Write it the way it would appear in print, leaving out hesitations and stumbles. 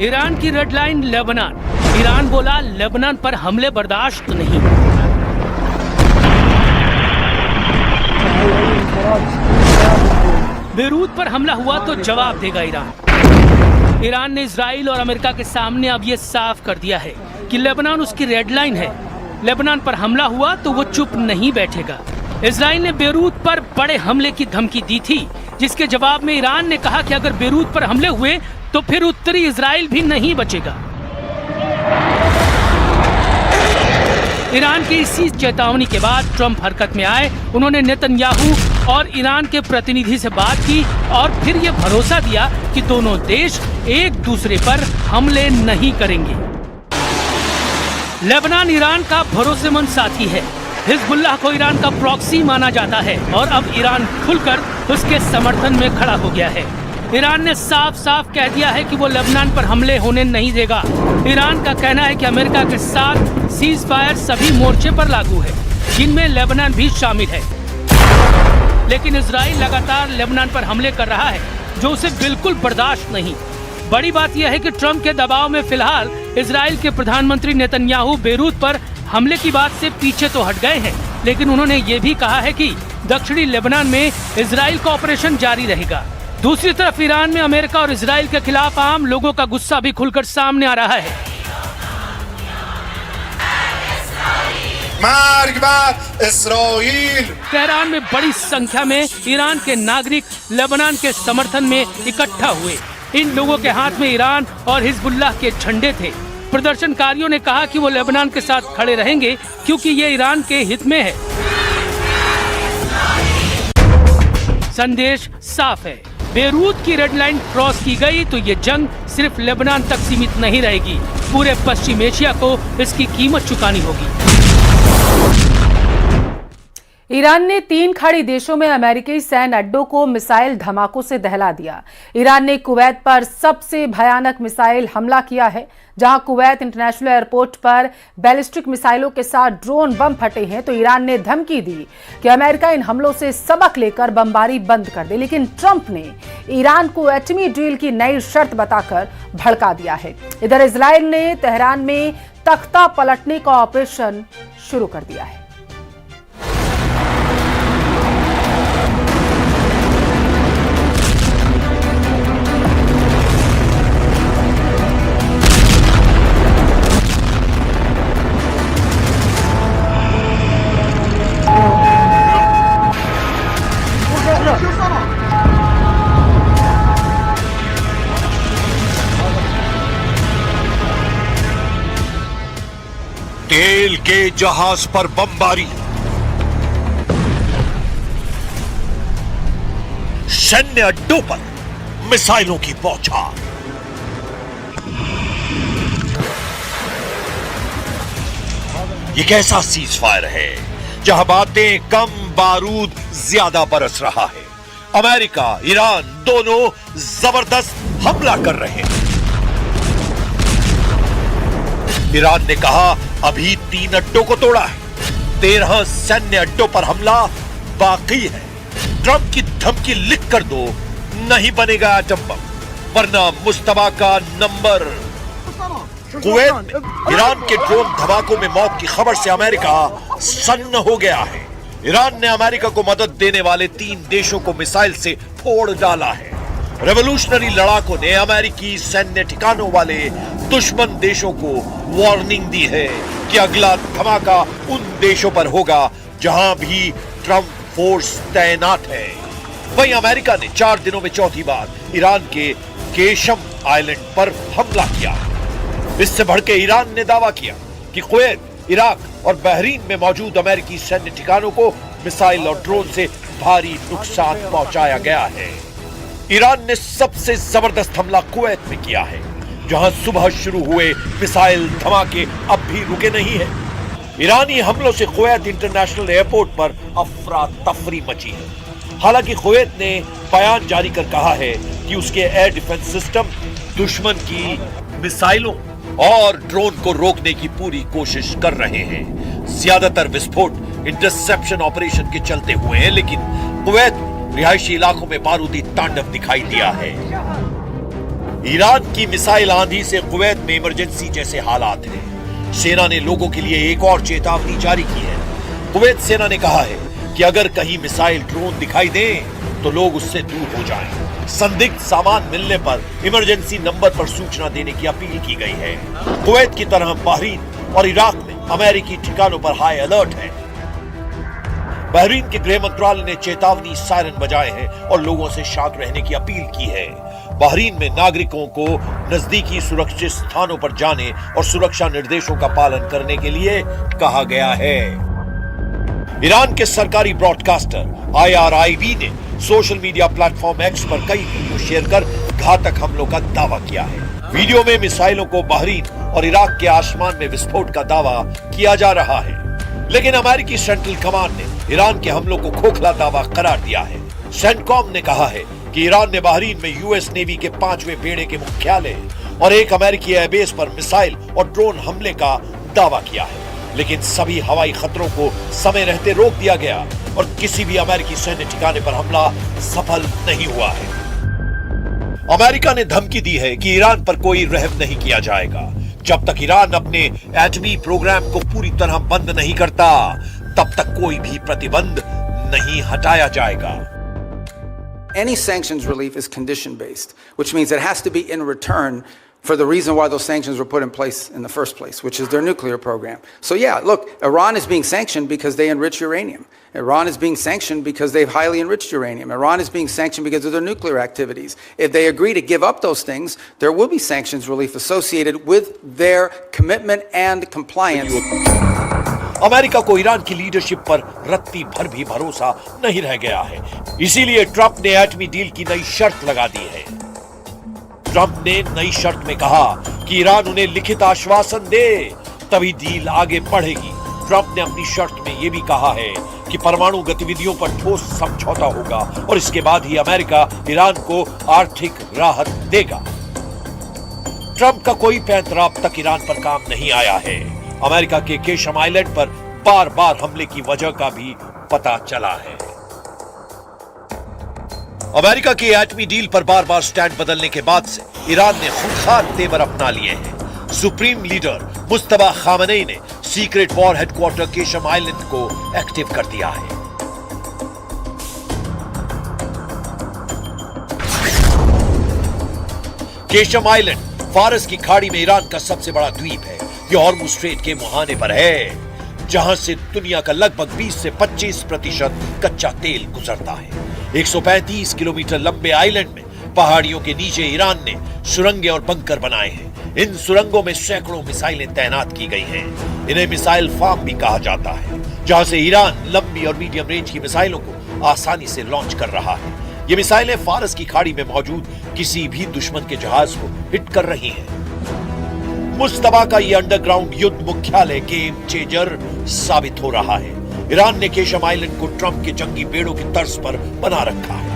Iran की red line Lebanon. Iran बोला Lebanon पर हमले बर्दाश्त नहीं। बेरूत पर हमला हुआ तो जवाब देगा ईरान। ईरान ने इजराइल और अमेरिका के सामने अब ये साफ कर दिया है कि लेबनान उसकी रेड लाइन है। लेबनान पर हमला हुआ तो वो चुप नहीं बैठेगा। इजराइल ने बेरूत पर बड़े हमले की धमकी दी थी, जिसके जवाब में ईरान ने कहा कि अगर बेरूत पर हमले हुए तो फिर उत्तरी इजराइल भी नहीं बचेगा। ईरान की इसी चेतावनी के बाद ट्रंप हरकत में आए। उन्होंने नेतन्याहू और ईरान के प्रतिनिधि से बात की और फिर ये भरोसा दिया कि दोनों देश एक दूसरे पर हमले नहीं करेंगे। लेबनान ईरान का भरोसेमंद साथी है। हिजबुल्लाह को ईरान का प्रॉक्सी माना जाता है और अब ईरान खुलकर उसके समर्थन में खड़ा हो गया है। ईरान ने साफ साफ कह दिया है कि वो लेबनान पर हमले होने नहीं देगा। ईरान का कहना है कि अमेरिका के साथ सीज फायर सभी मोर्चे पर लागू है, जिनमें लेबनान भी शामिल है। लेकिन इजराइल लगातार लेबनान पर हमले कर रहा है, जो उसे बिल्कुल बर्दाश्त नहीं। बड़ी बात यह है कि ट्रंप के दबाव में फिलहाल इजराइल के प्रधानमंत्री नेतन्याहू बेरूत पर हमले की बात से पीछे तो हट गए हैं, लेकिन उन्होंने ये भी कहा है कि दक्षिणी लेबनान में इजराइल का ऑपरेशन जारी रहेगा। दूसरी तरफ ईरान में अमेरिका और इजराइल के खिलाफ आम लोगों का गुस्सा भी खुलकर सामने आ रहा है। मार्ग बार इस्राईल। तेहरान में बड़ी संख्या में ईरान के नागरिक लेबनान के समर्थन में इकट्ठा हुए। इन लोगों के हाथ में ईरान और हिजबुल्लाह के झंडे थे। प्रदर्शनकारियों ने कहा कि वो लेबनान के साथ खड़े रहेंगे क्योंकि ये ईरान के हित में है। संदेश साफ है, बेरूत की रेड लाइन क्रॉस की गई तो ये जंग सिर्फ लेबनान तक सीमित नहीं रहेगी, पूरे पश्चिम एशिया को इसकी कीमत चुकानी होगी। ईरान ने 3 खाड़ी देशों में अमेरिकी सैन्य अड्डों को मिसाइल धमाकों से दहला दिया। ईरान ने कुवैत पर सबसे भयानक मिसाइल हमला किया है, जहां कुवैत इंटरनेशनल एयरपोर्ट पर बैलिस्टिक मिसाइलों के साथ ड्रोन बम फटे हैं। तो ईरान ने धमकी दी कि अमेरिका इन हमलों से सबक लेकर बमबारी बंद कर दे, लेकिन ट्रंप ने ईरान को एटमी डील की नई शर्त बताकर भड़का दिया है। इधर इजराइल ने तेहरान में तख्ता पलटने का ऑपरेशन शुरू कर दिया है। तेल के जहाज पर बमबारी, सैन्य अड्डों पर मिसाइलों की बौछार। ये कैसा सीज फायर है जहां बातें कम, बारूद ज्यादा बरस रहा है। अमेरिका, ईरान दोनों जबरदस्त हमला कर रहे हैं। ईरान ने कहा अभी 3 अड्डों को तोड़ा है, 13 सैन्य अड्डों पर हमला बाकी है। ट्रंप की धमकी लिख कर दो, नहीं बनेगा एटम बम, वरना मुस्तफा का नंबर। कुवैत में ईरान के ड्रोन धमाकों में मौत की खबर से अमेरिका सन्न हो गया है। ईरान ने अमेरिका को मदद देने वाले 3 देशों को मिसाइल से फोड़ डाला है। रेवोल्यूशनरी लड़ाकों ने अमेरिकी सैन्य ठिकानों वाले दुश्मन देशों को वार्निंग दी है कि अगला धमाका उन देशों पर होगा जहां भी ट्रंप फोर्स तैनात है। वहीं अमेरिका ने 4 दिनों में चौथी बार ईरान के केशम आइलैंड पर हमला किया। इससे भड़के ईरान ने दावा किया कि कुवैत, इराक और बहरीन में मौजूद अमेरिकी सैन्य ठिकानों को मिसाइल और ड्रोन से भारी नुकसान पहुंचाया गया है। ईरान ने सबसे जबरदस्त हमला कुवैत में किया है, जहां सुबह शुरू हुए मिसाइल धमाके अब भी रुके नहीं है। ईरानी हमलों से कुवैत इंटरनेशनल एयरपोर्ट पर अफरा तफरी मची है। हालांकि कुवैत ने बयान जारी कर कहा है कि उसके एयर डिफेंस सिस्टम दुश्मन की मिसाइलों और ड्रोन को रोकने की पूरी कोशिश कर रहे हैं। ज्यादातर विस्फोट इंटरसेप्शन ऑपरेशन के चलते हुए हैं, लेकिन कुवैत रिहायशी इलाकों में बारूदी तांडव दिखाई दिया है। ईरान की मिसाइल आंधी से कुवैत में इमरजेंसी जैसे हालात हैं। सेना ने लोगों के लिए एक और चेतावनी जारी की है। कुवैत सेना ने कहा है कि अगर कहीं मिसाइल ड्रोन दिखाई दे तो लोग उससे दूर हो जाएं। संदिग्ध सामान मिलने पर इमरजेंसी नंबर पर सूचना देने की अपील की गई है। कुवैत की तरह बहरीन और इराक में अमेरिकी ठिकानों पर हाई अलर्ट है। बहरीन के गृह मंत्रालय ने चेतावनी सायरन बजाए हैं और लोगों से शांत रहने की अपील की है। बहरीन में नागरिकों को नजदीकी सुरक्षित स्थानों पर जाने और सुरक्षा निर्देशों का पालन करने के लिए कहा गया है। ईरान के सरकारी ब्रॉडकास्टर IRIB ने सोशल मीडिया प्लेटफॉर्म X पर कई वीडियो शेयर कर घातक हमलों का दावा किया है। वीडियो में मिसाइलों को बहरीन और इराक के आसमान में विस्फोट का दावा किया जा रहा है, लेकिन अमेरिकी सेंट्रल कमांड ने ईरान के हमलों को खोखला दावा करार दिया है। सेंटकॉम ने कहा है कि ईरान ने बहरीन में यूएस नेवी के 5वें बेड़े के मुख्यालय और एक अमेरिकी एयरबेस पर मिसाइल और ड्रोन हमले का दावा किया है, लेकिन सभी हवाई खतरों को समय रहते रोक दिया गया और किसी भी अमेरिकी सैन्य ठिकाने पर हमला सफल नहीं हुआ है। अमेरिका ने धमकी दी है कि ईरान पर कोई रहम नहीं किया जाएगा। जब तक ईरान अपने एटमी प्रोग्राम को पूरी तरह बंद नहीं करता, तब तक कोई भी प्रतिबंध नहीं हटाया जाएगा। Any sanctions relief is condition based, which means it has to be in return for the reason why those sanctions were put in place in the first place, which is their nuclear program. So yeah, look, Iran is being sanctioned because they enrich uranium. Iran is being sanctioned because they've highly enriched uranium. Iran is being sanctioned because of their nuclear activities. If they agree to give up those things, there will be sanctions relief associated with their commitment and compliance. America को Iran की leadership पर रत्ती भर भी भरोसा नहीं रह गया है। इसीलिए ट्रंप ने एटमी डील की नई शर्त लगा दी है। ट्रंप ने नई शर्त में कहा कि ईरान उन्हें लिखित आश्वासन दे, तभी डील आगे बढ़ेगी। ट्रंप ने अपनी शर्त में यह भी कहा है कि परमाणु गतिविधियों पर ठोस समझौता होगा और इसके बाद ही अमेरिका ईरान को आर्थिक राहत देगा। ट्रंप का कोई पैंतरा अब तक ईरान पर काम नहीं आया है। अमेरिका के केशम आइलैंड पर बार बार हमले की वजह का भी पता चला है। अमेरिका की एटमी डील पर बार बार स्टैंड बदलने के बाद से ईरान ने खूंखार तेवर अपना लिए हैं। सुप्रीम लीडर मुस्तफा खामनेई ने secret war headquarter Qeshm island को एक्टिव कर दिया है। केशम आइलैंड फारस की खाड़ी में ईरान का सबसे बड़ा द्वीप है। यह हॉर्मुज़ स्ट्रेट के मुहाने पर है, जहां से दुनिया का लगभग 20 से 25% कच्चा तेल गुजरता है। 135 किलोमीटर लंबे आइलैंड में पहाड़ियों के नीचे ईरान ने सुरंगें और बंकर बनाए हैं। इन सुरंगों में सैकड़ों मिसाइलें तैनात की गई हैं। इन्हें मिसाइल फार्म भी कहा जाता है, जहां से ईरान लंबी और मीडियम रेंज की मिसाइलों को आसानी से लॉन्च कर रहा है। ये मिसाइलें फारस की खाड़ी में मौजूद किसी भी दुश्मन के जहाज को हिट कर रही हैं। मुस्तफा का ये अंडरग्राउंड युद्ध मुख्यालय गेम चेंजर साबित हो रहा है। ईरान ने केशम आइलैंड को ट्रंप के जंगी बेड़ों की तर्ज पर बना रखा है।